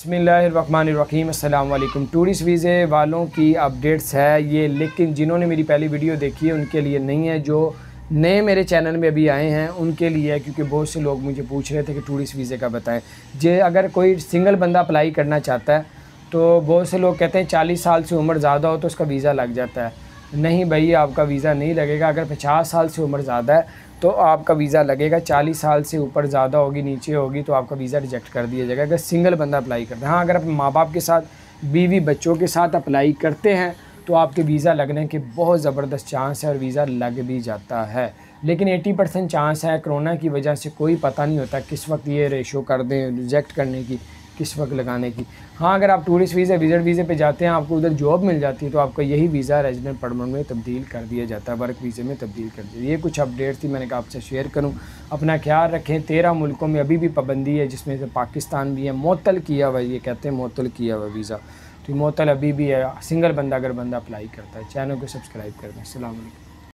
बिस्मिल्लाहिर्रहमानिर्रहीम अस्सलाम वालेकुम। टूरिस्ट वीज़े वालों की अपडेट्स है ये, लेकिन जिन्होंने मेरी पहली वीडियो देखी है उनके लिए नहीं है। जो नए मेरे चैनल में अभी आए हैं उनके लिए है, क्योंकि बहुत से लोग मुझे पूछ रहे थे कि टूरिस्ट वीज़े का बताएं। अगर कोई सिंगल बंदा अप्लाई करना चाहता है तो बहुत से लोग कहते हैं 40 साल से उम्र ज़्यादा हो तो उसका वीज़ा लग जाता है। नहीं भाई, आपका वीज़ा नहीं लगेगा। अगर 50 साल से उम्र ज़्यादा है तो आपका वीज़ा लगेगा। 40 साल से ऊपर ज़्यादा होगी, नीचे होगी तो आपका वीज़ा रिजेक्ट कर दिया जाएगा अगर सिंगल बंदा अप्लाई करता है। हाँ, अगर अपने माँ बाप के साथ, बीवी बच्चों के साथ अप्लाई करते हैं तो आपके वीज़ा लगने के बहुत ज़बरदस्त चांस है और वीज़ा लग भी जाता है। लेकिन 80% चांस है। कोरोना की वजह से कोई पता नहीं होता किस वक्त ये रेशो कर दें रिजेक्ट करने की, किस वक्त लगाने की। हाँ, अगर आप टूरिस्ट वीज़ा, विज़िट वीज़े पे जाते हैं, आपको उधर जॉब मिल जाती है तो आपका यही वीज़ा रेजिडेंट परमानेंट में तब्दील कर दिया जाता है, वर्क वीज़े में तब्दील कर दिया। ये कुछ अपडेट्स थी, मैंने कहा आपसे शेयर करूँ। अपना ख्याल रखें। 13 मुल्कों में अभी भी पाबंदी है, जिसमें से पाकिस्तान भी है। मुअत्तल किया हुआ, ये कहते हैं मुअत्तल किया हुआ वीज़ा, तो मुअत्तल अभी भी है। सिंगल बंदा अगर बंदा अप्लाई करता है। चैनल को सब्सक्राइब कर दें। अस्सलाम वालेकुम।